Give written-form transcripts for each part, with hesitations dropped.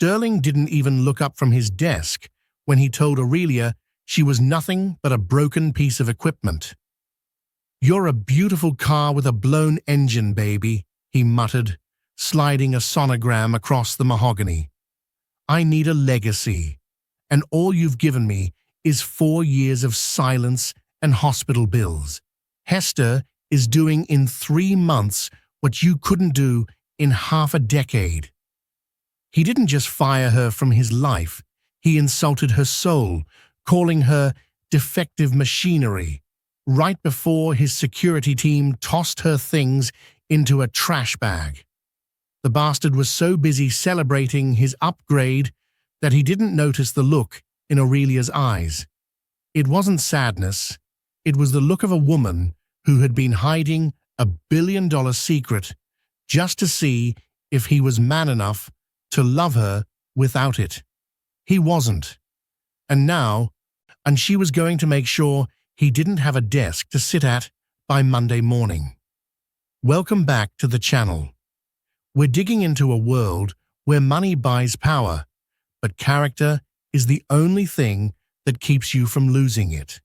Sterling didn't even look up from his desk when he told Aurelia she was nothing but a broken piece of equipment. "You're a beautiful car with a blown engine, baby," he muttered, sliding a sonogram across the mahogany. "I need a legacy, and all you've given me is 4 years of silence and hospital bills. Hester is doing in 3 months what you couldn't do in half a decade." He didn't just fire her from his life, he insulted her soul, calling her defective machinery, right before his security team tossed her things into a trash bag. The bastard was so busy celebrating his upgrade that he didn't notice the look in Aurelia's eyes. It wasn't sadness, it was the look of a woman who had been hiding a billion-dollar secret just to see if he was man enough to love her without it. He wasn't. And she was going to make sure he didn't have a desk to sit at by Monday morning. Welcome back to the channel. We're digging into a world where money buys power, but character is the only thing that keeps you from losing it.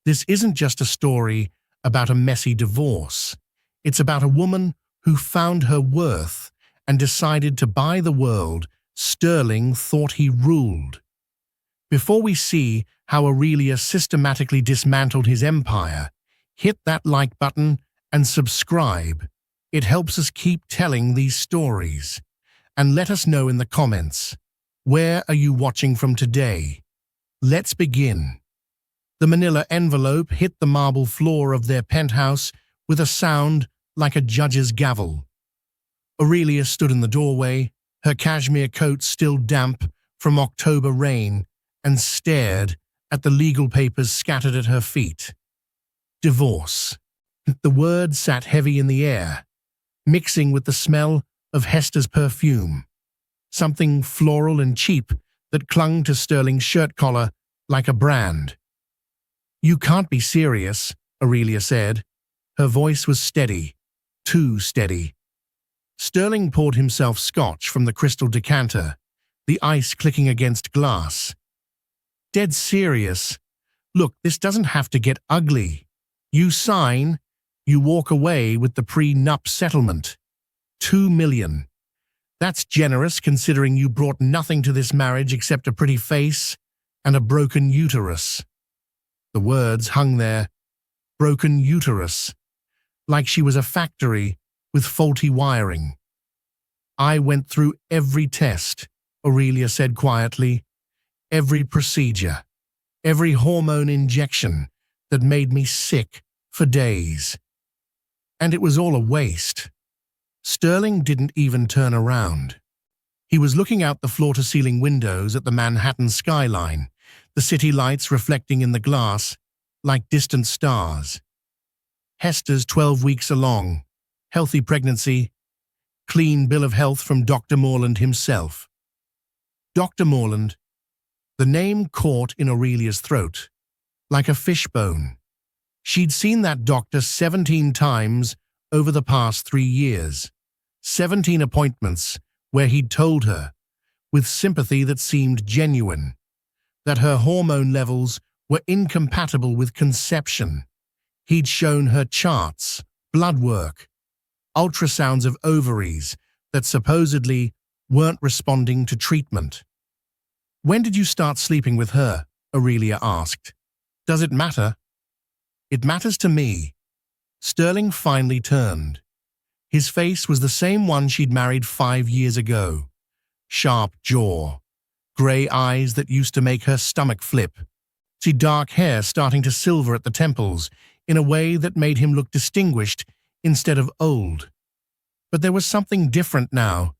This isn't just a story about a messy divorce. It's about a woman who found her worth and decided to buy the world Sterling thought he ruled. Before we see how Aurelia systematically dismantled his empire, hit that like button and subscribe. It helps us keep telling these stories. And let us know in the comments, where are you watching from today? Let's begin. The manila envelope hit the marble floor of their penthouse with a sound like a judge's gavel. Aurelia stood in the doorway, her cashmere coat still damp from October rain, and stared at the legal papers scattered at her feet. Divorce. The word sat heavy in the air, mixing with the smell of Hester's perfume, something floral and cheap that clung to Sterling's shirt collar like a brand. "You can't be serious," Aurelia said. Her voice was steady, too steady. Sterling poured himself scotch from the crystal decanter, the ice clicking against glass. "Dead serious. Look, this doesn't have to get ugly. You sign, you walk away with the pre-nup settlement. 2 million. That's generous considering you brought nothing to this marriage except a pretty face and a broken uterus." The words hung there, broken uterus, like she was a factory with faulty wiring. "I went through every test," Aurelia said quietly, "every procedure, every hormone injection that made me sick for days. And it was all a waste." Sterling didn't even turn around. He was looking out the floor-to-ceiling windows at the Manhattan skyline, the city lights reflecting in the glass like distant stars. Hester's 12 weeks along, healthy pregnancy, clean bill of health from Dr. Morland himself. Dr. Morland. The name caught in Aurelia's throat, like a fishbone. She'd seen that doctor 17 times over the past 3 years. 17 appointments where he'd told her, with sympathy that seemed genuine, that her hormone levels were incompatible with conception. He'd shown her charts, blood work, ultrasounds of ovaries that supposedly weren't responding to treatment. "When did you start sleeping with her?" Aurelia asked. "Does it matter?" "It matters to me." Sterling finally turned. His face was the same one she'd married 5 years ago. Sharp jaw, grey eyes that used to make her stomach flip, see dark hair starting to silver at the temples in a way that made him look distinguished instead of old. But there was something different now,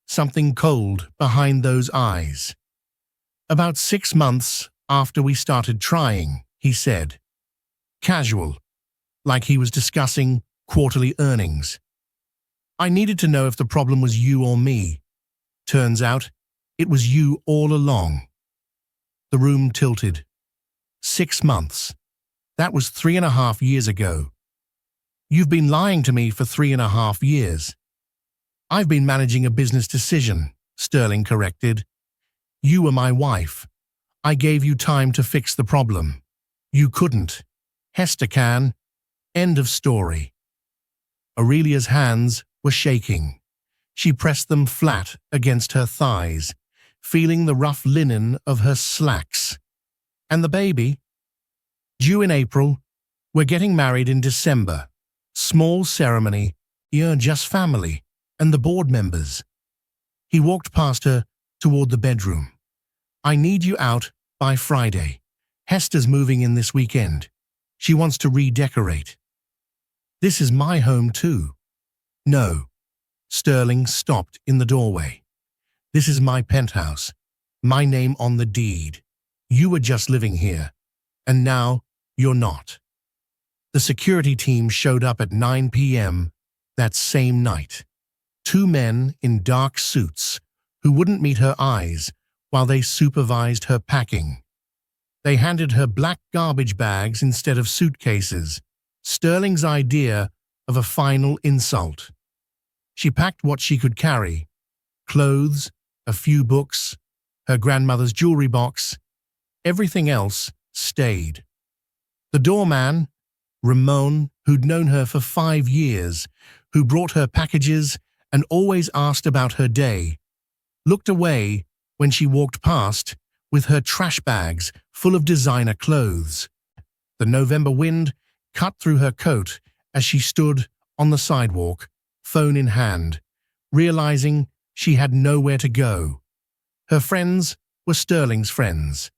something cold behind those eyes. "About 6 months after we started trying," he said. Casual, like he was discussing quarterly earnings. "I needed to know if the problem was you or me. Turns out, it was you all along." The room tilted. 6 months. That was 3.5 years ago. "You've been lying to me for 3.5 years. I've been managing a business decision," Sterling corrected. You were my wife. I gave you time to fix the problem. You couldn't. Hester can. End of story. Aurelia's hands were shaking. She pressed them flat against her thighs, feeling the rough linen of her slacks. And the baby? Due in April. We're getting married in December. Small ceremony. You're just family. And the board members. He walked past her toward the bedroom. I need you out by Friday. Hester's moving in this weekend. She wants to redecorate. This is my home too. No. Sterling stopped in the doorway. This is my penthouse. My name on the deed. You were just living here. And now you're not. The security team showed up at 9 p.m. that same night. 2 men in dark suits who wouldn't meet her eyes while they supervised her packing. They handed her black garbage bags instead of suitcases, Sterling's idea of a final insult. She packed what she could carry: clothes, a few books, her grandmother's jewelry box. Everything else stayed. The doorman, Ramon, who'd known her for 5 years, who brought her packages and always asked about her day, looked away when she walked past with her trash bags full of designer clothes. The November wind cut through her coat as she stood on the sidewalk, phone in hand, realizing she had nowhere to go. Her friends were Sterling's friends.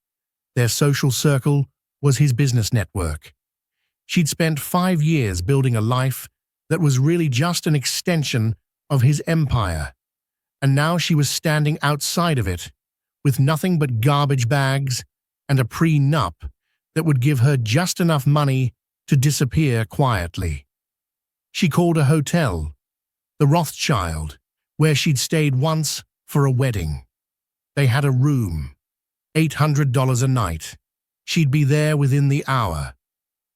Their social circle was his business network. She'd spent 5 years building a life that was really just an extension of his empire, and now she was standing outside of it, with nothing but garbage bags and a prenup that would give her just enough money to disappear quietly. She called a hotel, the Rothschild, where she'd stayed once for a wedding. They had a room, $800 a night. She'd be there within the hour.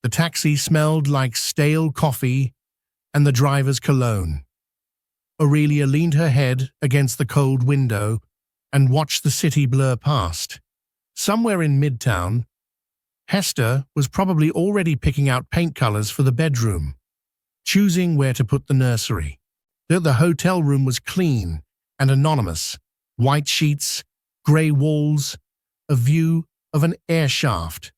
The taxi smelled like stale coffee and the driver's cologne. Aurelia leaned her head against the cold window and watched the city blur past. Somewhere in Midtown, Hester was probably already picking out paint colors for the bedroom, choosing where to put the nursery. The hotel room was clean and anonymous. White sheets, gray walls, a view of an air shaft.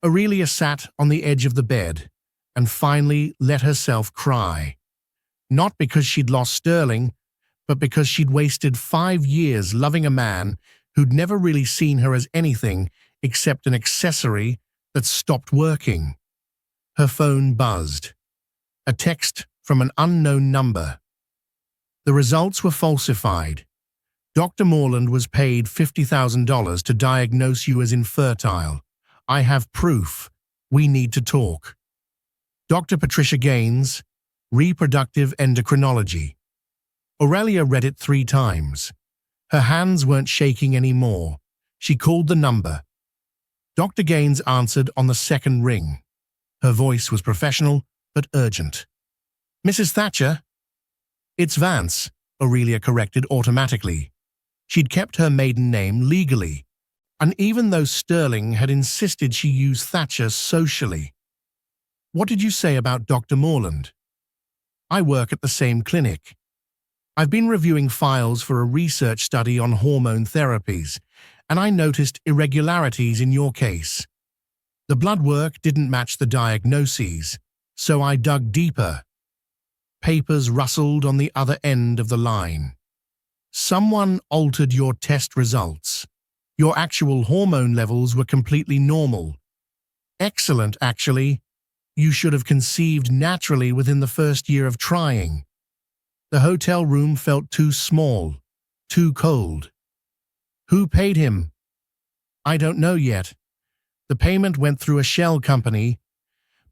Aurelia sat on the edge of the bed and finally let herself cry. Not because she'd lost Sterling, but because she'd wasted 5 years loving a man who'd never really seen her as anything except an accessory that stopped working. Her phone buzzed. A text from an unknown number. The results were falsified. Dr. Morland was paid $50,000 to diagnose you as infertile. I have proof. We need to talk. Dr. Patricia Gaines, Reproductive Endocrinology. Aurelia read it 3 times. Her hands weren't shaking anymore. She called the number. Dr. Gaines answered on the second ring. Her voice was professional but urgent. Mrs. Thatcher? It's Vance, Aurelia corrected automatically. She'd kept her maiden name legally, and even though Sterling had insisted she use Thatcher socially. What did you say about Dr. Morland? I work at the same clinic. I've been reviewing files for a research study on hormone therapies, and I noticed irregularities in your case. The blood work didn't match the diagnoses, so I dug deeper. Papers rustled on the other end of the line. Someone altered your test results. Your actual hormone levels were completely normal. Excellent, actually. You should have conceived naturally within the first year of trying. The hotel room felt too small, too cold. Who paid him? I don't know yet. The payment went through a shell company,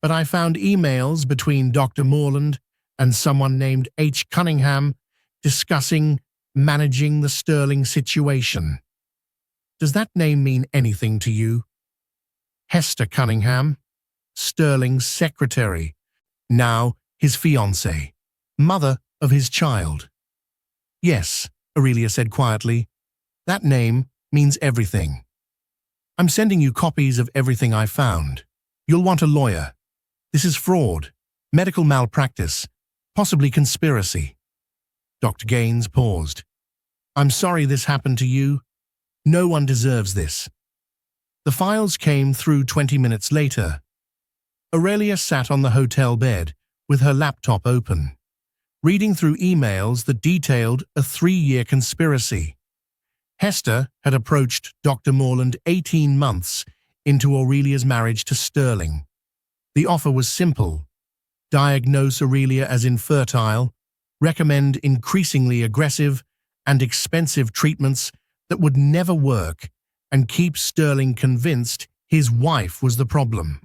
but I found emails between Dr. Morland and someone named H. Cunningham discussing managing the Sterling situation. Does that name mean anything to you? Hester Cunningham, Sterling's secretary, now his fiancée, mother of his child. Yes, Aurelia said quietly. That name means everything. I'm sending you copies of everything I found. You'll want a lawyer. This is fraud, medical malpractice, possibly conspiracy. Dr. Gaines paused. I'm sorry this happened to you. No one deserves this. The files came through 20 minutes later. Aurelia sat on the hotel bed with her laptop open, reading through emails that detailed a 3-year conspiracy. Hester had approached Dr. Morland 18 months into Aurelia's marriage to Sterling. The offer was simple. Diagnose Aurelia as infertile, recommend increasingly aggressive and expensive treatments that would never work, and keep Sterling convinced his wife was the problem.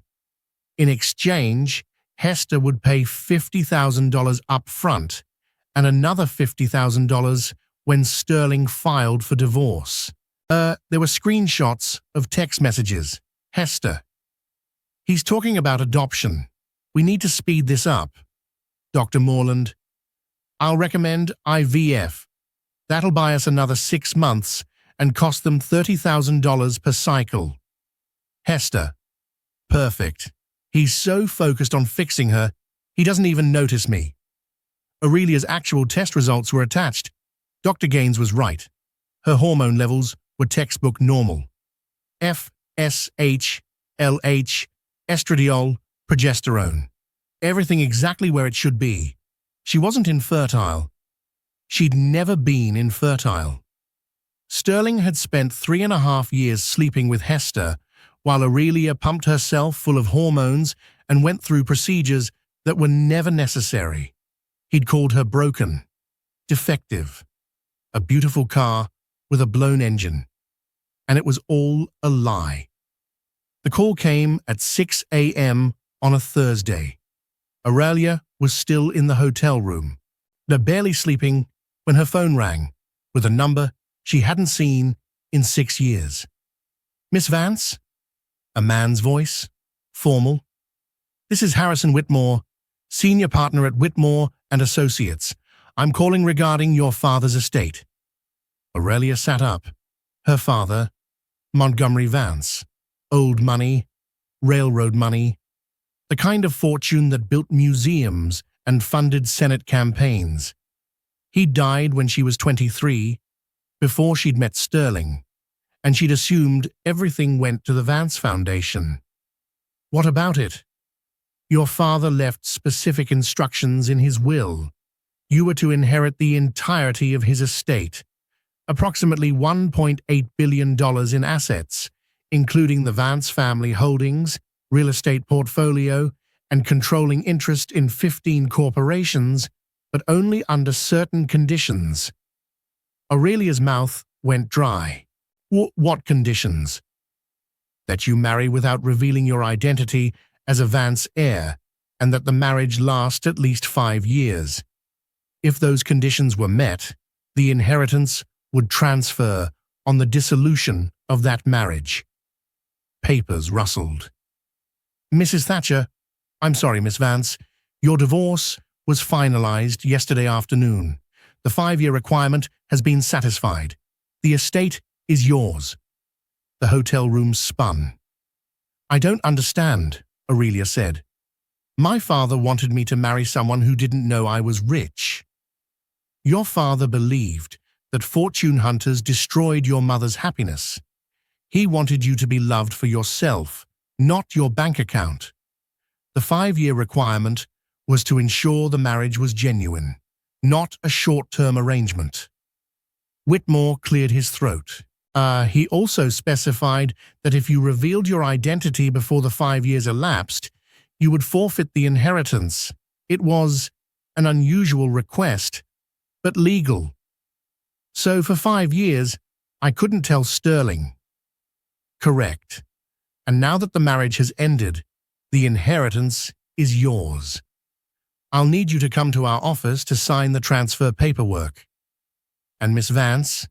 In exchange, Hester would pay $50,000 up front and another $50,000 when Sterling filed for divorce. There were screenshots of text messages. Hester. He's talking about adoption. We need to speed this up. Dr. Morland. I'll recommend IVF. That'll buy us another 6 months and cost them $30,000 per cycle. Hester. Perfect. He's so focused on fixing her, he doesn't even notice me. Aurelia's actual test results were attached. Dr. Gaines was right. Her hormone levels were textbook normal. FSH, LH, estradiol, progesterone. Everything exactly where it should be. She wasn't infertile. She'd never been infertile. Sterling had spent 3.5 years sleeping with Hester, while Aurelia pumped herself full of hormones and went through procedures that were never necessary. He'd called her broken, defective, a beautiful car with a blown engine. And it was all a lie. The call came at 6 a.m. on a Thursday. Aurelia was still in the hotel room, barely sleeping, when her phone rang, with a number she hadn't seen in 6 years. Miss Vance? A man's voice, formal. This is Harrison Whitmore, senior partner at Whitmore and Associates. I'm calling regarding your father's estate. Aurelia sat up. Her father, Montgomery Vance. Old money, railroad money, the kind of fortune that built museums and funded Senate campaigns. He died when she was 23, before she'd met Sterling, and she'd assumed everything went to the Vance Foundation. What about it? Your father left specific instructions in his will. You were to inherit the entirety of his estate, approximately $1.8 billion in assets, including the Vance family holdings, real estate portfolio, and controlling interest in 15 corporations, but only under certain conditions. Aurelia's mouth went dry. What conditions? That you marry without revealing your identity as a Vance heir, and that the marriage last at least 5 years. If those conditions were met, the inheritance would transfer on the dissolution of that marriage. Papers rustled. Mrs. Thatcher, I'm sorry, Miss Vance, your divorce was finalized yesterday afternoon. The 5-year requirement has been satisfied. The estate is yours. The hotel room spun. I don't understand, Aurelia said. My father wanted me to marry someone who didn't know I was rich. Your father believed that fortune hunters destroyed your mother's happiness. He wanted you to be loved for yourself, not your bank account. The 5-year requirement was to ensure the marriage was genuine, not a short-term arrangement. Whitmore cleared his throat. He also specified that if you revealed your identity before the 5 years elapsed, you would forfeit the inheritance. It was an unusual request, but legal. So for 5 years, I couldn't tell Sterling. Correct. And now that the marriage has ended, the inheritance is yours. I'll need you to come to our office to sign the transfer paperwork. And Miss Vance,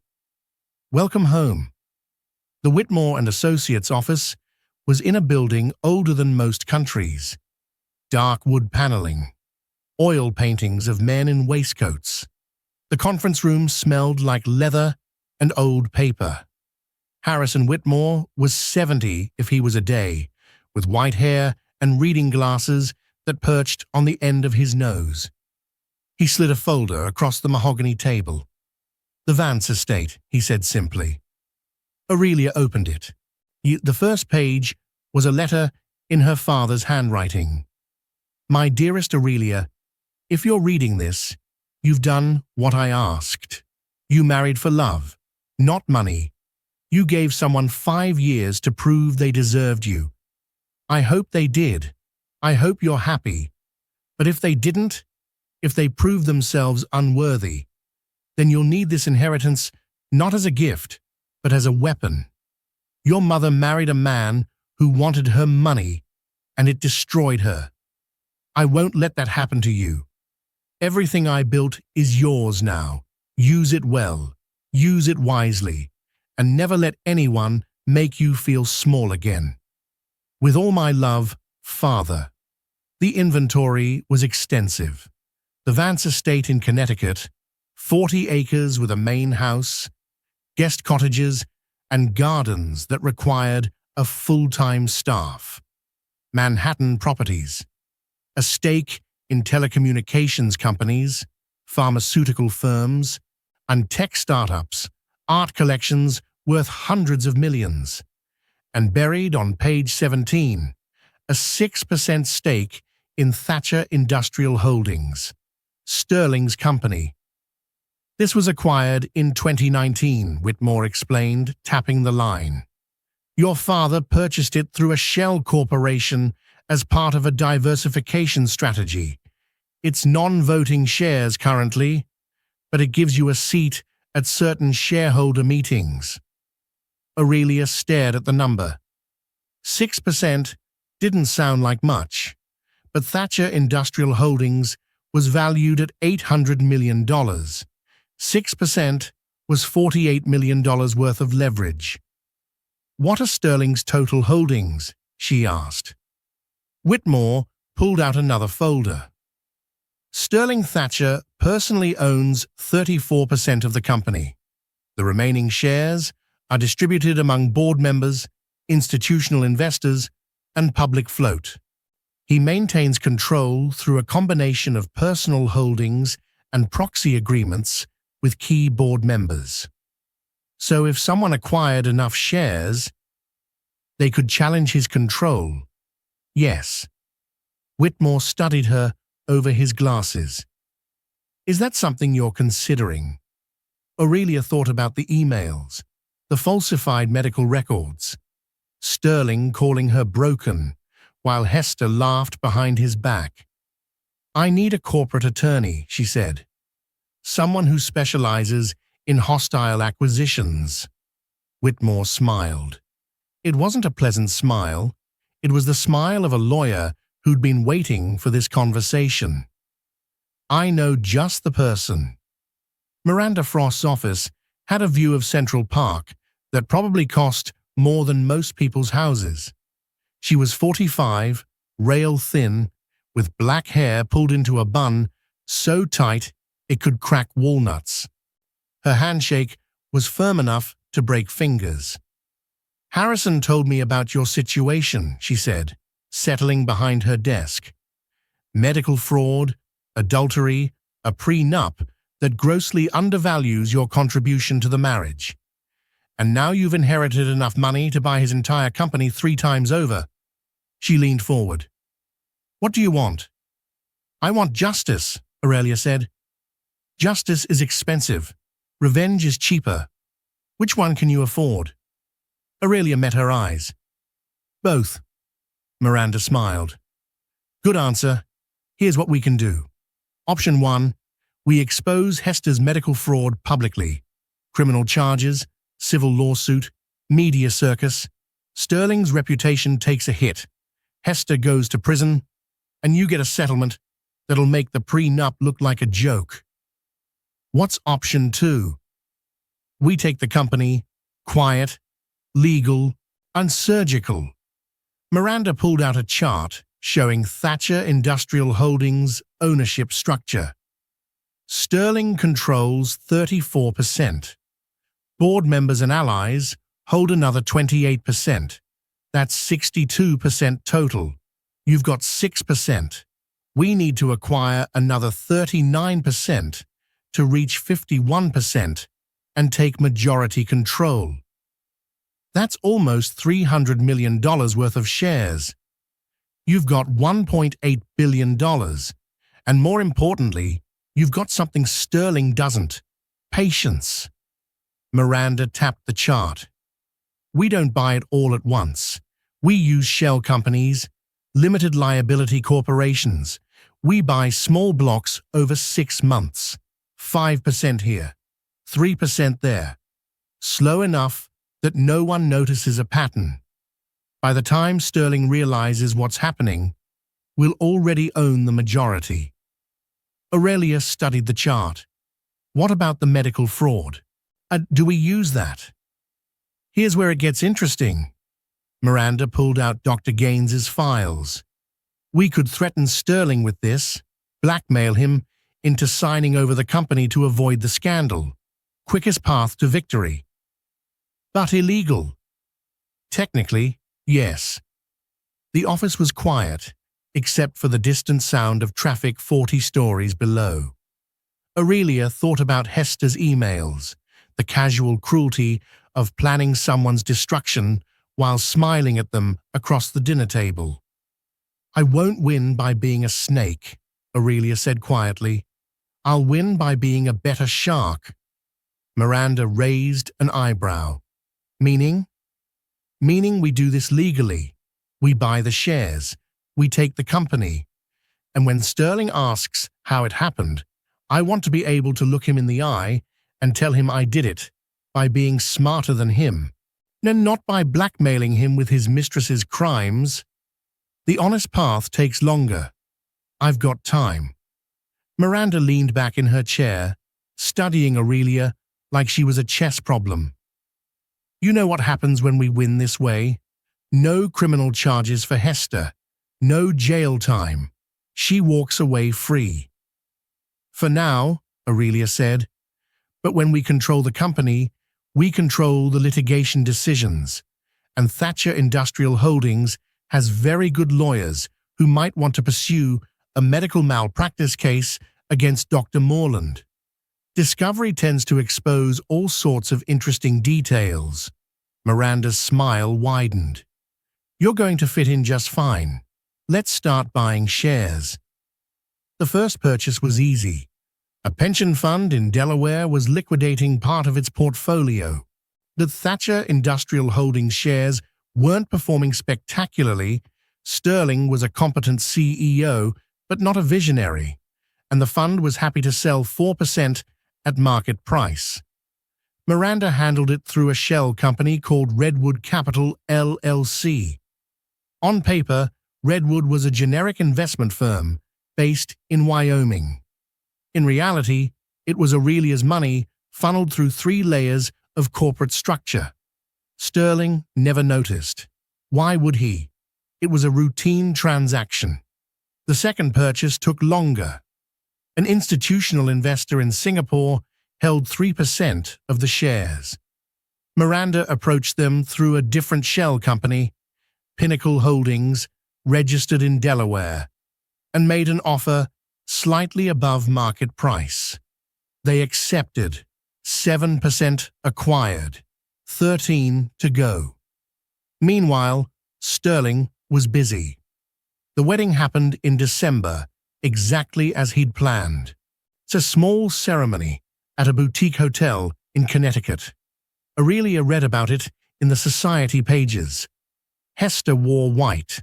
welcome home. The Whitmore and Associates office was in a building older than most countries. Dark wood paneling, oil paintings of men in waistcoats. The conference room smelled like leather and old paper. Harrison Whitmore was 70 if he was a day, with white hair and reading glasses that perched on the end of his nose. He slid a folder across the mahogany table. "The Vance estate," he said simply. Aurelia opened it. The first page was a letter in her father's handwriting. "My dearest Aurelia, if you're reading this, you've done what I asked. You married for love, not money. You gave someone 5 years to prove they deserved you. I hope they did. I hope you're happy. But if they didn't, if they proved themselves unworthy, then you'll need this inheritance not as a gift, but as a weapon. Your mother married a man who wanted her money, and it destroyed her. I won't let that happen to you. Everything I built is yours now. Use it well, use it wisely, and never let anyone make you feel small again. With all my love, Father." The inventory was extensive. The Vance estate in Connecticut, 40 acres with a main house, guest cottages, and gardens that required a full-time staff. Manhattan properties, a stake in telecommunications companies, pharmaceutical firms, and tech startups, art collections worth hundreds of millions. And buried on page 17, a 6% stake in Thatcher Industrial Holdings, Sterling's company. "This was acquired in 2019, Whitmore explained, tapping the line. "Your father purchased it through a shell corporation as part of a diversification strategy. It's non-voting shares currently, but it gives you a seat at certain shareholder meetings." Aurelia stared at the number. 6% didn't sound like much, but Thatcher Industrial Holdings was valued at $800 million. 6% was $48 million worth of leverage. "What are Sterling's total holdings?" she asked. Whitmore pulled out another folder. "Sterling Thatcher personally owns 34% of the company. The remaining shares are distributed among board members, institutional investors, and public float. He maintains control through a combination of personal holdings and proxy agreements with key board members. So if someone acquired enough shares, they could challenge his control." "Yes." Whitmore studied her over his glasses. "Is that something you're considering?" Aurelia thought about the emails, the falsified medical records, Sterling calling her broken, while Hester laughed behind his back. "I need a corporate attorney," she said. "Someone who specializes in hostile acquisitions." Whitmore smiled. It wasn't a pleasant smile. It was the smile of a lawyer who'd been waiting for this conversation. "I know just the person." Miranda Frost's office had a view of Central Park that probably cost more than most people's houses. She was 45, rail-thin, with black hair pulled into a bun so tight it could crack walnuts. Her handshake was firm enough to break fingers. "Harrison told me about your situation," she said, settling behind her desk. "Medical fraud, adultery, a prenup that grossly undervalues your contribution to the marriage. And now you've inherited enough money to buy his entire company 3 times over." She leaned forward. "What do you want?" "I want justice," Aurelia said. "Justice is expensive. Revenge is cheaper. Which one can you afford?" Aurelia met her eyes. "Both." Miranda smiled. "Good answer. Here's what we can do. Option 1, we expose Hester's medical fraud publicly. Criminal charges, civil lawsuit, media circus. Sterling's reputation takes a hit. Hester goes to prison, and you get a settlement that'll make the prenup look like a joke. What's option 2? We take the company, quiet, legal, unsurgical." Miranda pulled out a chart showing Thatcher Industrial Holdings' ownership structure. Sterling controls 34%. Board members and allies hold another 28%. That's 62% total. You've got 6%. We need to acquire another 39% to reach 51% and take majority control. That's almost $300 million worth of shares. You've got $1.8 billion. And more importantly, you've got something Sterling doesn't: patience. Miranda tapped the chart. We don't buy it all at once. We use shell companies, limited liability corporations. We buy small blocks over 6 months. 5% here, 3% there. Slow enough that no one notices a pattern. By the time Sterling realizes what's happening, we'll already own the majority. Aurelia studied the chart. What about the medical fraud? Do we use that? Here's where it gets interesting. Miranda pulled out Dr. Gaines's files. We could threaten Sterling with this, blackmail him into signing over the company to avoid the scandal. Quickest path to victory. But illegal. Technically, yes. The office was quiet, except for the distant sound of traffic 40 stories below. Aurelia thought about Hester's emails, the casual cruelty of planning someone's destruction while smiling at them across the dinner table. I won't win by being a snake, Aurelia said quietly. I'll win by being a better shark. Miranda raised an eyebrow. Meaning? Meaning we do this legally. We buy the shares. We take the company. And when Sterling asks how it happened, I want to be able to look him in the eye and tell him I did it by being smarter than him, and not by blackmailing him with his mistress's crimes. The honest path takes longer. I've got time. Miranda leaned back in her chair, studying Aurelia like she was a chess problem. You know what happens when we win this way? No criminal charges for Hester. No jail time. She walks away free. For now, Aurelia said, but when we control the company, we control the litigation decisions, and Thatcher Industrial Holdings has very good lawyers who might want to pursue a medical malpractice case against Dr. Morland. Discovery tends to expose all sorts of interesting details. Miranda's smile widened. You're going to fit in just fine. Let's start buying shares. The first purchase was easy. A pension fund in Delaware was liquidating part of its portfolio. The Thatcher Industrial Holdings shares weren't performing spectacularly. Sterling was a competent CEO, but not a visionary, and the fund was happy to sell 4% at market price. Miranda handled it through a shell company called Redwood Capital, LLC. On paper, Redwood was a generic investment firm based in Wyoming. In reality, it was Aurelia's money funneled through 3 layers of corporate structure. Sterling never noticed. Why would he? It was a routine transaction. The second purchase took longer. An institutional investor in Singapore held 3% of the shares. Miranda approached them through a different shell company, Pinnacle Holdings, registered in Delaware, and made an offer slightly above market price. They accepted. 7% acquired. 13 to go. Meanwhile, Sterling was busy. The wedding happened in December, exactly as he'd planned. It's a small ceremony at a boutique hotel in Connecticut. Aurelia read about it in the society pages. Hester wore white.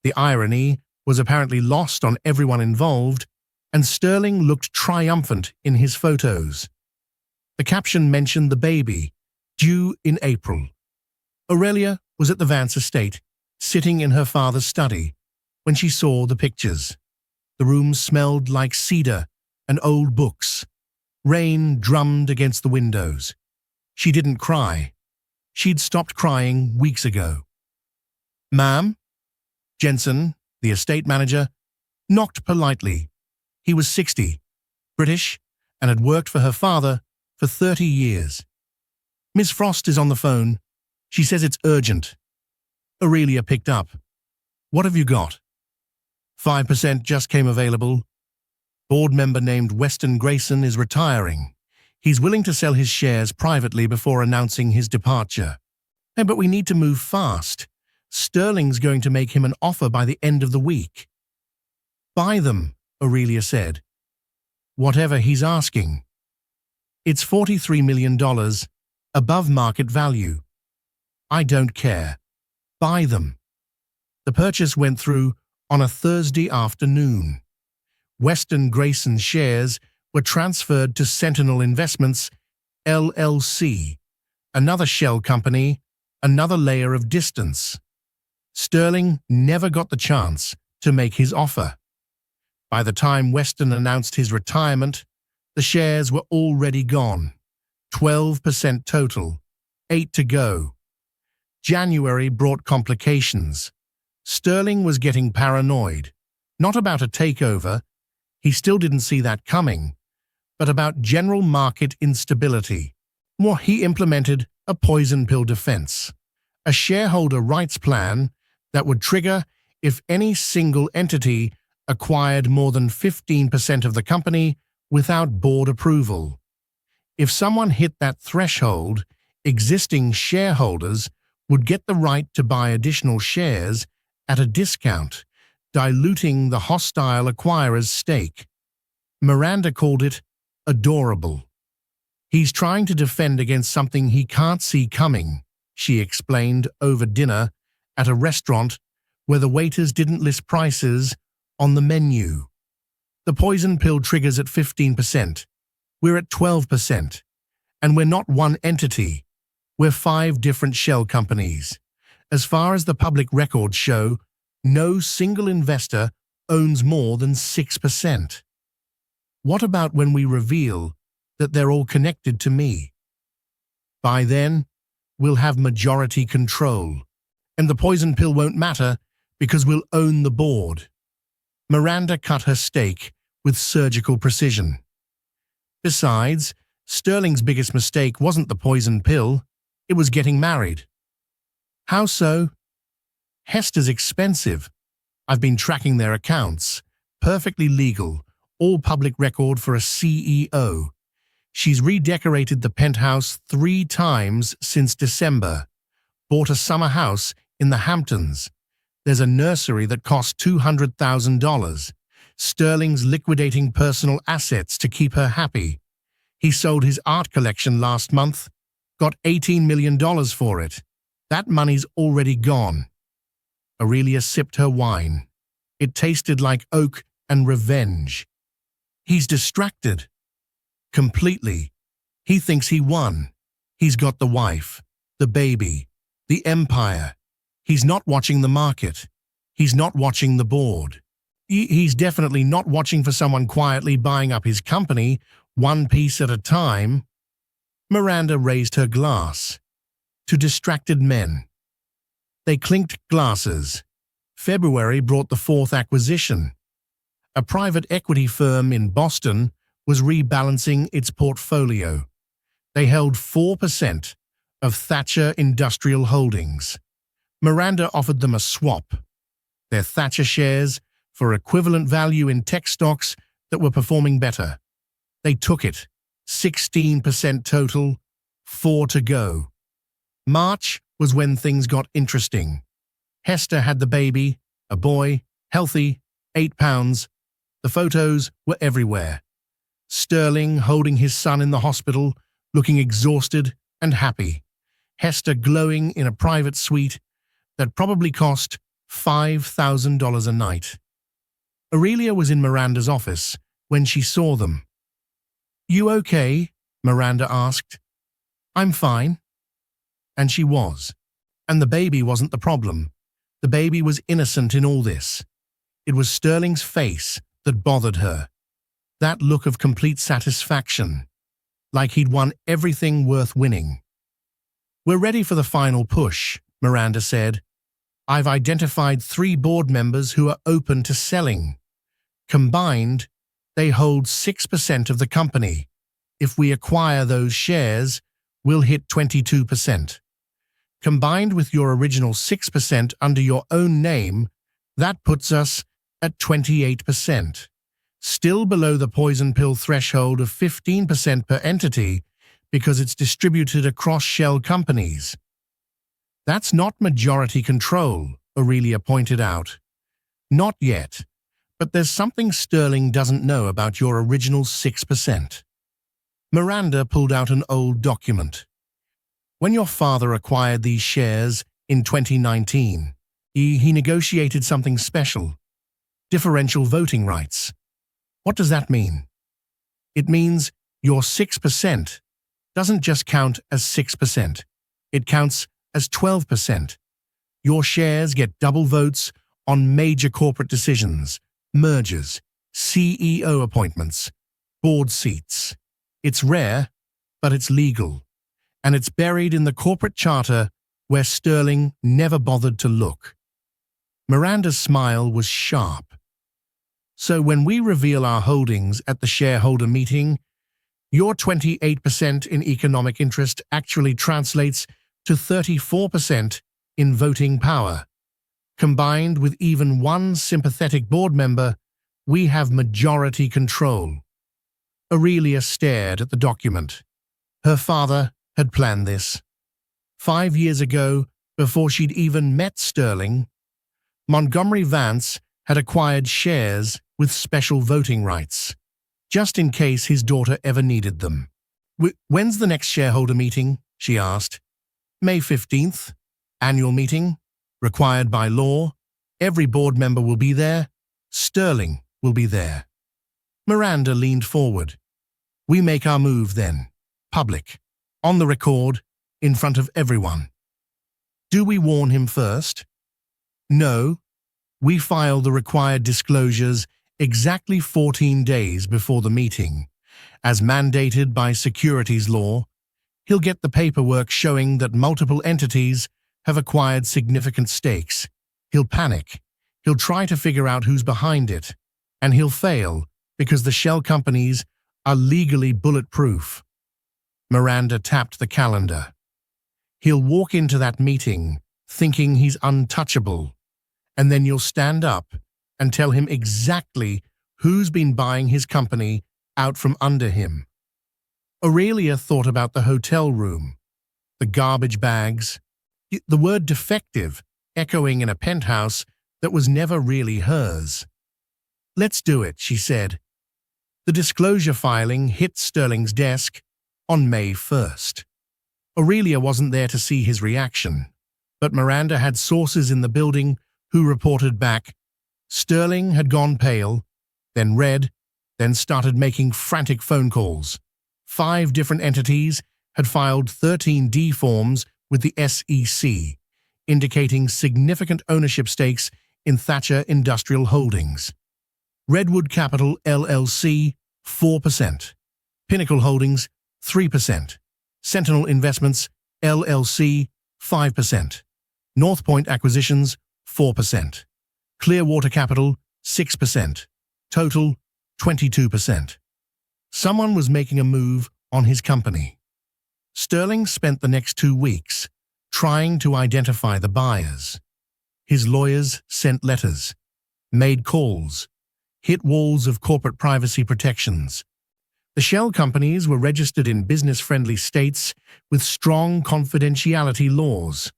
The irony was apparently lost on everyone involved, and Sterling looked triumphant in his photos. The caption mentioned the baby, due in April. Aurelia was at the Vance estate, sitting in her father's study, when she saw the pictures. The room smelled like cedar and old books. Rain drummed against the windows. She didn't cry. She'd stopped crying weeks ago. "Ma'am?" Jensen, the estate manager, knocked politely. He was 60, British, and had worked for her father for 30 years. Miss Frost is on the phone. She says it's urgent. Aurelia picked up. What have you got? 5% just came available. Board member named Weston Grayson is retiring. He's willing to sell his shares privately before announcing his departure. Hey, but we need to move fast. Sterling's going to make him an offer by the end of the week. Buy them, Aurelia said. Whatever he's asking. It's $43 million, above market value. I don't care. Buy them. The purchase went through on a Thursday afternoon. Weston Grayson's shares were transferred to Sentinel Investments, LLC, another shell company, another layer of distance. Sterling never got the chance to make his offer. By the time Weston announced his retirement, the shares were already gone. 12% total, 8 to go. January brought complications. Sterling was getting paranoid, not about a takeover, he still didn't see that coming, but about general market instability. He implemented a poison pill defense, a shareholder rights plan that would trigger if any single entity acquired more than 15% of the company without board approval. If someone hit that threshold, existing shareholders would get the right to buy additional shares at a discount, diluting the hostile acquirer's stake. Miranda called it adorable. He's trying to defend against something he can't see coming, she explained over dinner at a restaurant where the waiters didn't list prices on the menu. The poison pill triggers at 15%. We're at 12%. And we're not one entity. We're 5 different shell companies. As far as the public records show, no single investor owns more than 6%. What about when we reveal that they're all connected to me? By then, we'll have majority control, and the poison pill won't matter because we'll own the board. Miranda cut her steak with surgical precision. Besides, Sterling's biggest mistake wasn't the poison pill, it was getting married. How so? Hester's expensive. I've been tracking their accounts. Perfectly legal, all public record for a CEO. She's redecorated the penthouse 3 times since December. Bought a summer house in the Hamptons. There's a nursery that costs $200,000. Sterling's liquidating personal assets to keep her happy. He sold his art collection last month, got $18 million for it. That money's already gone. Aurelia sipped her wine. It tasted like oak and revenge. He's distracted. Completely. He thinks he won. He's got the wife, the baby, the empire. He's not watching the market. He's not watching the board. He's definitely not watching for someone quietly buying up his company, one piece at a time. Miranda raised her glass. To distracted men. They clinked glasses. February brought the 4th acquisition. A private equity firm in Boston was rebalancing its portfolio. They held 4% of Thatcher Industrial Holdings. Miranda offered them a swap. Their Thatcher shares for equivalent value in tech stocks that were performing better. They took it. 16% total, 4 to go. March was when things got interesting. Hester had the baby, a boy, healthy, 8 pounds. The photos were everywhere. Sterling holding his son in the hospital, looking exhausted and happy. Hester glowing in a private suite that probably cost $5,000 a night. Aurelia was in Miranda's office when she saw them. "You okay?" Miranda asked. "I'm fine." And she was. And the baby wasn't the problem. The baby was innocent in all this. It was Sterling's face that bothered her. That look of complete satisfaction, like he'd won everything worth winning. "We're ready for the final push," Miranda said. "I've identified 3 board members who are open to selling. Combined, they hold 6% of the company. If we acquire those shares, we'll hit 22%. Combined with your original 6% under your own name, that puts us at 28%. Still below the poison pill threshold of 15% per entity because it's distributed across shell companies. That's not majority control, Aurelia pointed out. Not yet, but there's something Sterling doesn't know about your original 6%. Miranda pulled out an old document. When your father acquired these shares in 2019, he negotiated something special: differential voting rights. What does that mean? It means your 6% doesn't just count as 6%. It counts as 12%. Your shares get double votes on major corporate decisions, mergers, CEO appointments, board seats. It's rare, but it's legal. And it's buried in the corporate charter where Sterling never bothered to look. Miranda's smile was sharp. So when we reveal our holdings at the shareholder meeting, your 28% in economic interest actually translates to 34% in voting power. Combined with even one sympathetic board member, we have majority control. Aurelia stared at the document. Her father had planned this. 5 years ago, before she'd even met Sterling, Montgomery Vance had acquired shares with special voting rights, just in case his daughter ever needed them. When's the next shareholder meeting? She asked. May 15th. Annual meeting. Required by law. Every board member will be there. Sterling will be there. Miranda leaned forward. We make our move then. Public. On the record, in front of everyone. Do we warn him first? No. We file the required disclosures exactly 14 days before the meeting. As mandated by securities law, he'll get the paperwork showing that multiple entities have acquired significant stakes. He'll panic. He'll try to figure out who's behind it. And he'll fail because the shell companies are legally bulletproof. Miranda tapped the calendar. He'll walk into that meeting thinking he's untouchable, and then you'll stand up and tell him exactly who's been buying his company out from under him. Aurelia thought about the hotel room, the garbage bags, the word defective echoing in a penthouse that was never really hers. Let's do it, she said. The disclosure filing hit Sterling's desk on May 1st. Aurelia wasn't there to see his reaction, but Miranda had sources in the building who reported back. Sterling had gone pale, then red, then started making frantic phone calls. 5 different entities had filed 13D forms with the SEC, indicating significant ownership stakes in Thatcher Industrial Holdings. Redwood Capital LLC, 4%. Pinnacle Holdings, 3%. Sentinel Investments LLC, 5%. North Point Acquisitions, 4%. Clearwater Capital, 6%. Total, 22%. Someone was making a move on his company. Sterling spent the next 2 weeks trying to identify the buyers. His lawyers sent letters, made calls, hit walls of corporate privacy protections. The shell companies were registered in business-friendly states with strong confidentiality laws.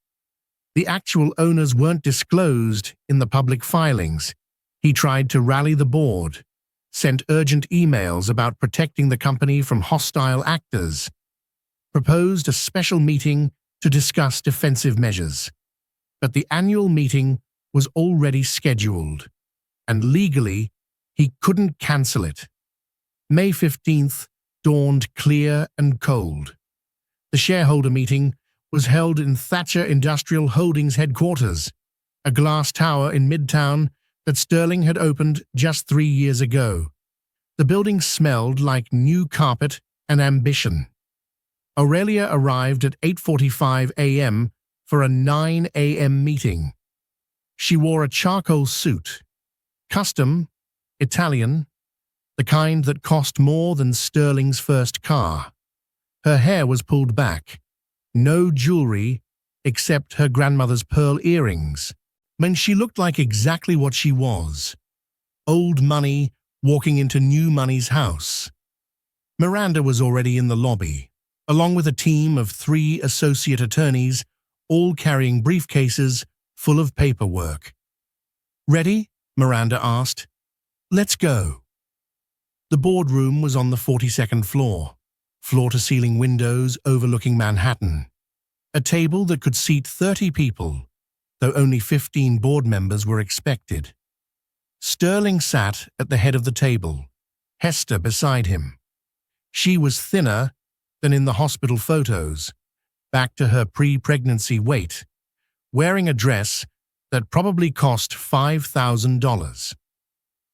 The actual owners weren't disclosed in the public filings. He tried to rally the board, sent urgent emails about protecting the company from hostile actors, proposed a special meeting to discuss defensive measures. But the annual meeting was already scheduled, and legally, he couldn't cancel it. May 15th dawned clear and cold. The shareholder meeting was held in Thatcher Industrial Holdings headquarters, a glass tower in Midtown that Sterling had opened just 3 years ago. The building smelled like new carpet and ambition. Aurelia arrived at 8:45 a.m. for a 9 a.m. meeting. She wore a charcoal suit, custom, Italian, the kind that cost more than Sterling's first car. Her hair was pulled back, no jewelry except her grandmother's pearl earrings. She looked like exactly what she was, old money walking into new money's house. Miranda was already in the lobby, along with a team of 3 associate attorneys, all carrying briefcases full of paperwork. "Ready?" Miranda asked. "Let's go." The boardroom was on the 42nd floor, floor-to-ceiling windows overlooking Manhattan. A table that could seat 30 people, though only 15 board members were expected. Sterling sat at the head of the table, Hester beside him. She was thinner than in the hospital photos, back to her pre-pregnancy weight, wearing a dress that probably cost $5,000.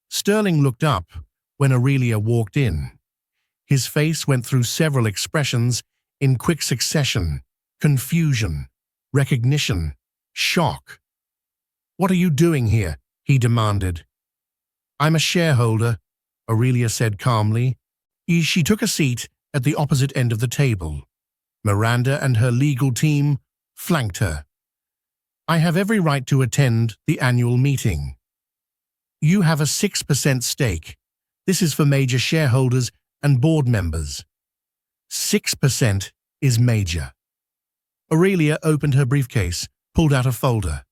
Sterling looked up when Aurelia walked in. His face went through several expressions in quick succession: confusion, recognition, shock. "What are you doing here?" he demanded. "I'm a shareholder," Aurelia said calmly. She took a seat at the opposite end of the table. Miranda and her legal team flanked her. "I have every right to attend the annual meeting." "You have a 6% stake. This is for major shareholders and board members." 6% is major. Aurelia opened her briefcase, pulled out a folder.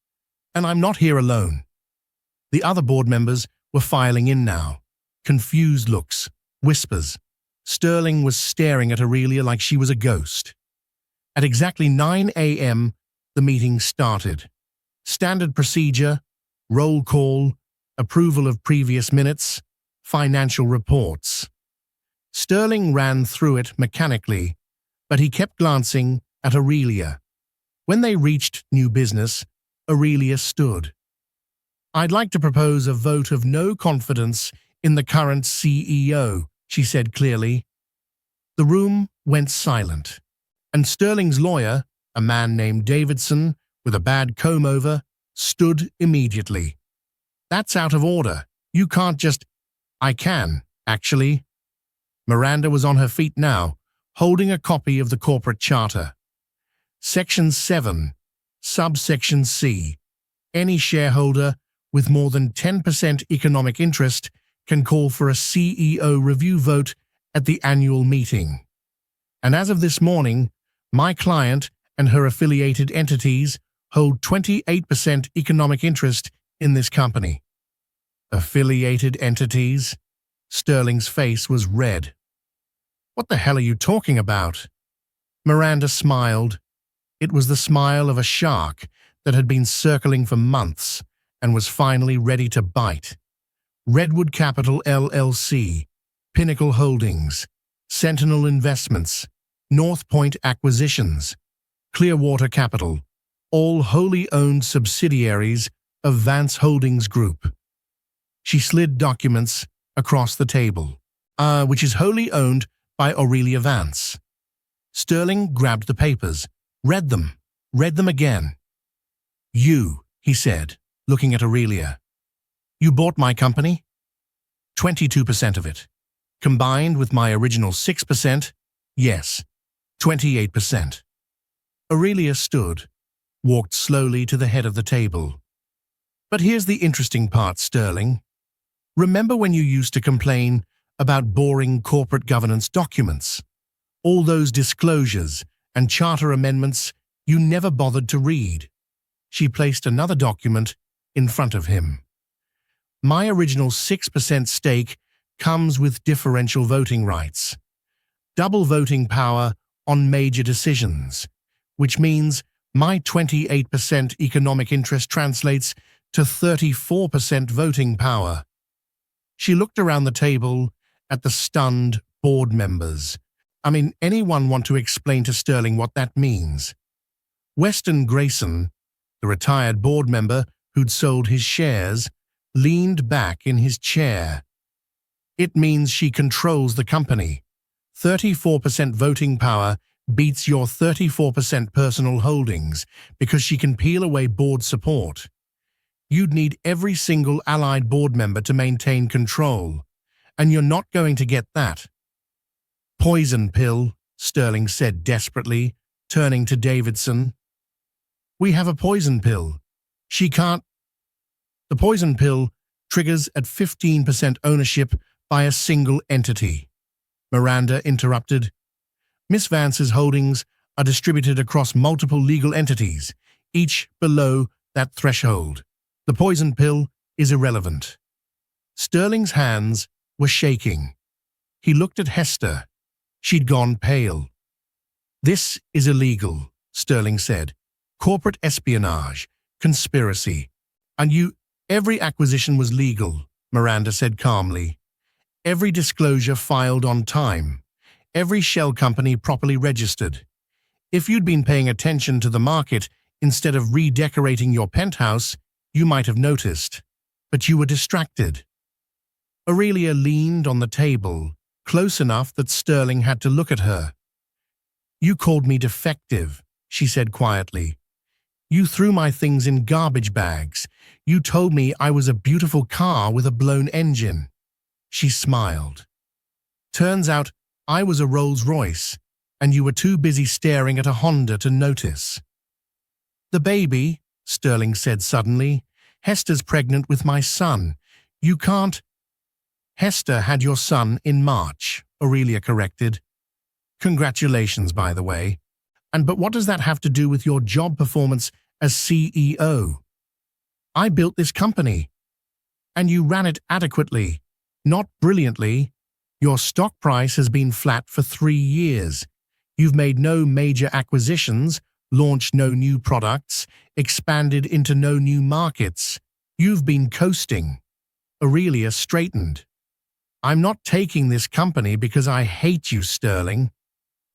"And I'm not here alone." The other board members were filing in now. Confused looks, whispers. Sterling was staring at Aurelia like she was a ghost. At exactly 9 a.m., the meeting started. Standard procedure, roll call, approval of previous minutes, financial reports. Sterling ran through it mechanically, but he kept glancing at Aurelia. When they reached new business, Aurelia stood. "I'd like to propose a vote of no confidence in the current CEO," she said clearly. The room went silent, and Sterling's lawyer, a man named Davidson with a bad comb-over, stood immediately. "That's out of order. You can't just—" "I can, actually." Miranda was on her feet now, holding a copy of the corporate charter. Section 7, subsection C. Any shareholder with more than 10% economic interest can call for a CEO review vote at the annual meeting. And as of this morning, my client and her affiliated entities hold 28% economic interest in this company. Affiliated entities? Sterling's face was red. "What the hell are you talking about?" Miranda smiled. It was the smile of a shark that had been circling for months and was finally ready to bite. Redwood Capital LLC, Pinnacle Holdings, Sentinel Investments, North Point Acquisitions, Clearwater Capital, all wholly owned subsidiaries of Vance Holdings Group. She slid documents across the table, which is wholly owned by Aurelia Vance. Sterling grabbed the papers, read them again. "You," he said, looking at Aurelia. "You bought my company?" 22% of it. Combined with my original 6%, yes, 28%. Aurelia stood, walked slowly to the head of the table. "But here's the interesting part, Sterling. Remember when you used to complain about boring corporate governance documents? All those disclosures and charter amendments you never bothered to read." She placed another document in front of him. "My original 6% stake comes with differential voting rights, double voting power on major decisions, which means my 28% economic interest translates to 34% voting power." She looked around the table at the stunned board members. Anyone want to explain to Sterling what that means? Weston Grayson, the retired board member who'd sold his shares, leaned back in his chair. "It means she controls the company. 34% voting power beats your 34% personal holdings because she can peel away board support. You'd need every single allied board member to maintain control, and you're not going to get that. Poison pill, Sterling said desperately, turning to Davidson. We have a poison pill. She can't. The poison pill triggers at 15% ownership by a single entity. Miranda interrupted. Miss Vance's holdings are distributed across multiple legal entities, each below that threshold. The poison pill is irrelevant. Sterling's hands were shaking. He looked at Hester. She'd gone pale. This is illegal, Sterling said. Corporate espionage, conspiracy. And every acquisition was legal, Miranda said calmly. Every disclosure filed on time. Every shell company properly registered. If you'd been paying attention to the market instead of redecorating your penthouse, you might have noticed. But you were distracted. Aurelia leaned on the table, close enough that Sterling had to look at her. You called me defective, she said quietly. You threw my things in garbage bags. You told me I was a beautiful car with a blown engine. She smiled. Turns out I was a Rolls-Royce, and you were too busy staring at a Honda to notice. The baby, Sterling said suddenly. Hester's pregnant with my son. You can't. Hester had your son in March, Aurelia corrected. Congratulations, by the way. But what does that have to do with your job performance as CEO? I built this company. And you ran it adequately, not brilliantly. Your stock price has been flat for 3 years. You've made no major acquisitions, launched no new products, expanded into no new markets. You've been coasting. Aurelia straightened. I'm not taking this company because I hate you, Sterling.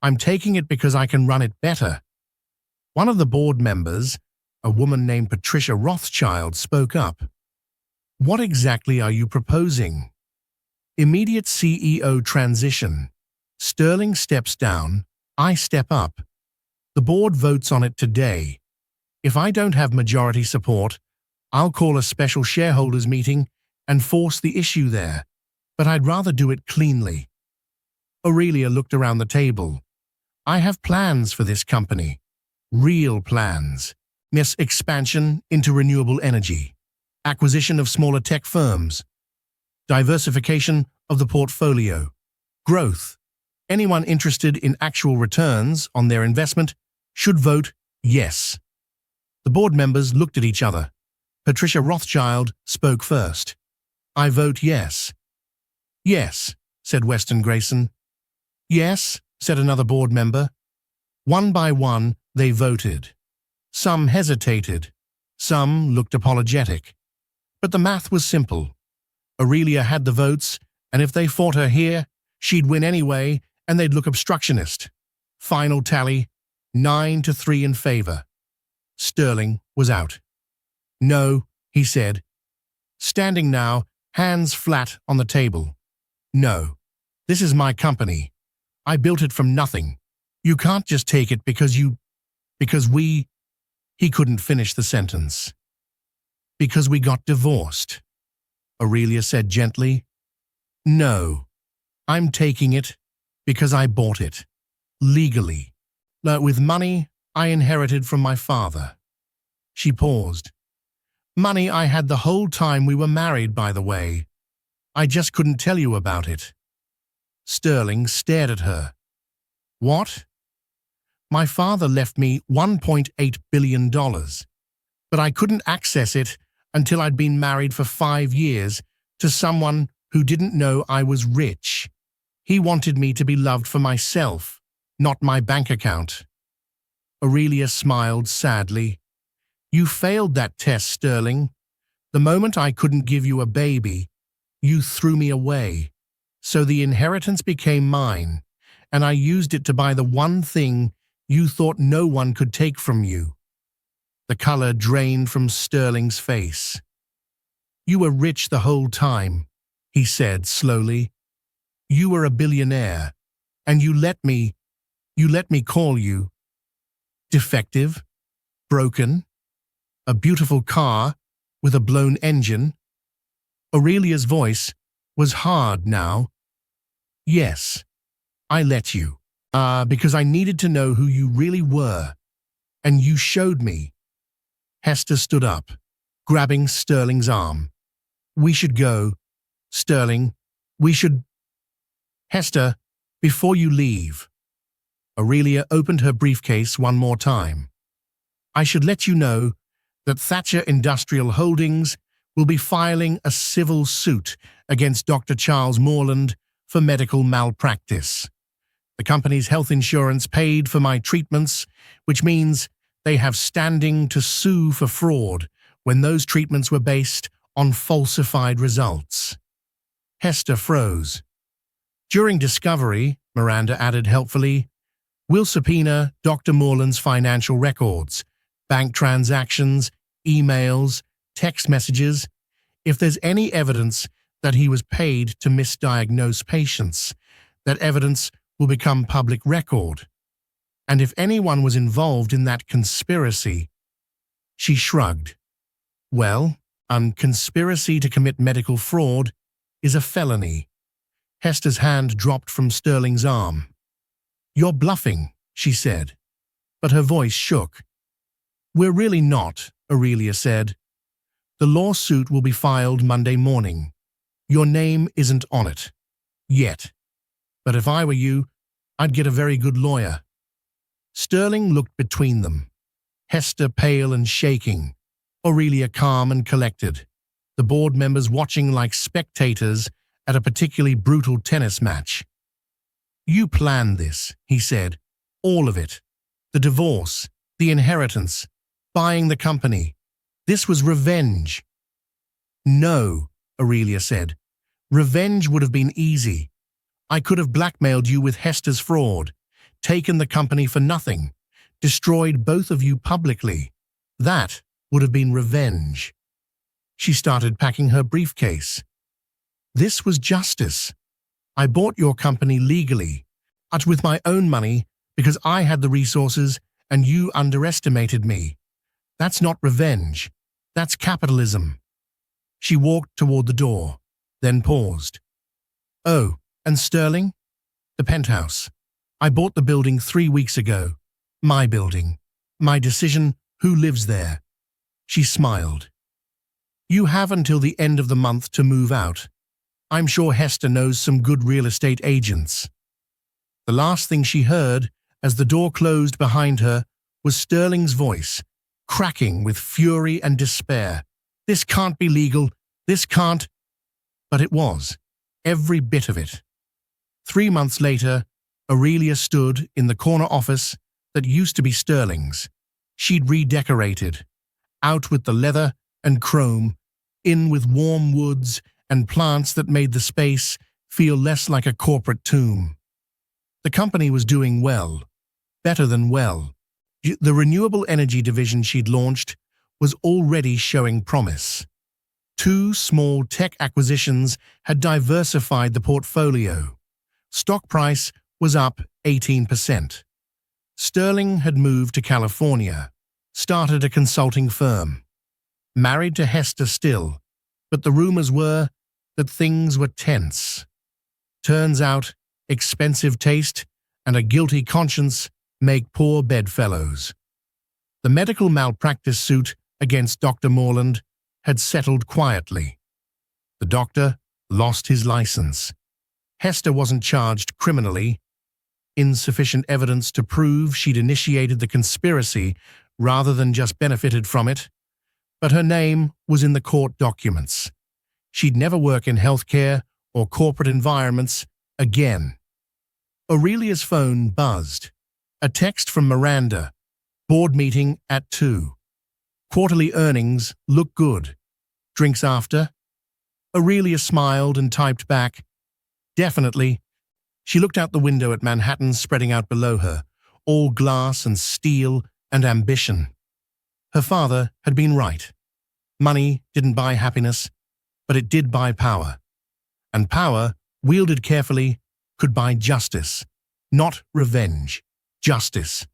I'm taking it because I can run it better. One of the board members, a woman named Patricia Rothschild, spoke up. What exactly are you proposing? Immediate CEO transition. Sterling steps down, I step up. The board votes on it today. If I don't have majority support, I'll call a special shareholders meeting and force the issue there. But I'd rather do it cleanly. Aurelia looked around the table. I have plans for this company. Real plans. Miss expansion into renewable energy. Acquisition of smaller tech firms. Diversification of the portfolio. Growth. Anyone interested in actual returns on their investment should vote yes. The board members looked at each other. Patricia Rothschild spoke first. I vote yes. Yes, said Weston Grayson. Yes, said another board member. One by one, they voted. Some hesitated. Some looked apologetic. But the math was simple. Aurelia had the votes, and if they fought her here, she'd win anyway, and they'd look obstructionist. Final tally, 9-3 in favor. Sterling was out. No, he said. Standing now, hands flat on the table. No, this is my company. I built it from nothing. You can't just take it because we. He couldn't finish the sentence. Because we got divorced, Aurelia said gently. No, I'm taking it because I bought it. Legally. With money I inherited from my father. She paused. Money I had the whole time we were married, by the way. I just couldn't tell you about it. Sterling stared at her. What? My father left me $1.8 billion, but I couldn't access it until I'd been married for 5 years to someone who didn't know I was rich. He wanted me to be loved for myself, not my bank account. Aurelia smiled sadly. You failed that test, Sterling. The moment I couldn't give you a baby, you threw me away. So the inheritance became mine, and I used it to buy the one thing you thought no one could take from you. The color drained from Sterling's face. You were rich the whole time, he said slowly. You were a billionaire, and you let me call you defective, broken, a beautiful car with a blown engine. Aurelia's voice was hard now. Yes, I let you. Because I needed to know who you really were. And you showed me. Hester stood up, grabbing Sterling's arm. We should go. Sterling, we should… Hester, before you leave. Aurelia opened her briefcase one more time. I should let you know that Thatcher Industrial Holdings will be filing a civil suit against Dr. Charles Morland for medical malpractice. The company's health insurance paid for my treatments, which means they have standing to sue for fraud when those treatments were based on falsified results. Hester froze. During discovery, Miranda added helpfully, we'll subpoena Dr. Morland's financial records, bank transactions, emails, text messages. If there's any evidence that he was paid to misdiagnose patients, that evidence will become public record. And if anyone was involved in that conspiracy… She shrugged. Well, conspiracy to commit medical fraud is a felony. Hester's hand dropped from Sterling's arm. You're bluffing, she said, but her voice shook. We're really not, Aurelia said. The lawsuit will be filed Monday morning. Your name isn't on it. Yet. But if I were you, I'd get a very good lawyer. Sterling looked between them. Hester pale and shaking, Aurelia calm and collected, the board members watching like spectators at a particularly brutal tennis match. You planned this, he said. All of it. The divorce, the inheritance, buying the company. This was revenge. No, Aurelia said. Revenge would have been easy. I could have blackmailed you with Hester's fraud, taken the company for nothing, destroyed both of you publicly. That would have been revenge. She started packing her briefcase. This was justice. I bought your company legally, but with my own money because I had the resources and you underestimated me. That's not revenge. That's capitalism. She walked toward the door, then paused. Oh, and Sterling? The penthouse. I bought the building 3 weeks ago. My building. My decision, who lives there. She smiled. You have until the end of the month to move out. I'm sure Hester knows some good real estate agents. The last thing she heard, as the door closed behind her, was Sterling's voice, cracking with fury and despair. This can't be legal. This can't… But it was. Every bit of it. 3 months later, Aurelia stood in the corner office that used to be Sterling's. She'd redecorated. Out with the leather and chrome, in with warm woods and plants that made the space feel less like a corporate tomb. The company was doing well, better than well. The renewable energy division she'd launched was already showing promise. 2 small tech acquisitions had diversified the portfolio. Stock price was up 18%. Sterling had moved to California, started a consulting firm. Married to Hester still, but the rumors were that things were tense. Turns out, expensive taste and a guilty conscience make poor bedfellows. The medical malpractice suit against Dr. Morland had settled quietly. The doctor lost his license. Hester wasn't charged criminally. Insufficient evidence to prove she'd initiated the conspiracy rather than just benefited from it. But her name was in the court documents. She'd never work in healthcare or corporate environments again. Aurelia's phone buzzed. A text from Miranda. Board meeting at 2. Quarterly earnings look good. Drinks after? Aurelia smiled and typed back, definitely. She looked out the window at Manhattan spreading out below her, all glass and steel and ambition. Her father had been right. Money didn't buy happiness, but it did buy power. And power, wielded carefully, could buy justice. Not revenge. Justice.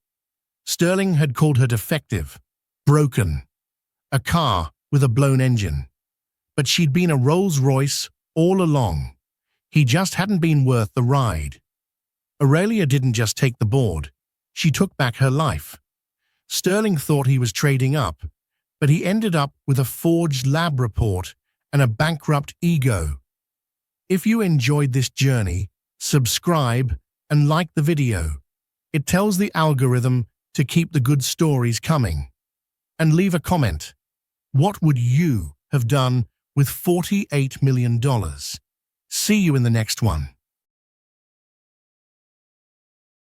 Sterling had called her defective, broken, a car with a blown engine. But she'd been a Rolls-Royce all along. He just hadn't been worth the ride. Aurelia didn't just take the board, she took back her life. Sterling thought he was trading up, but he ended up with a forged lab report and a bankrupt ego. If you enjoyed this journey, subscribe and like the video. It tells the algorithm to keep the good stories coming. And leave a comment. What would you have done with $48 million? See you in the next one.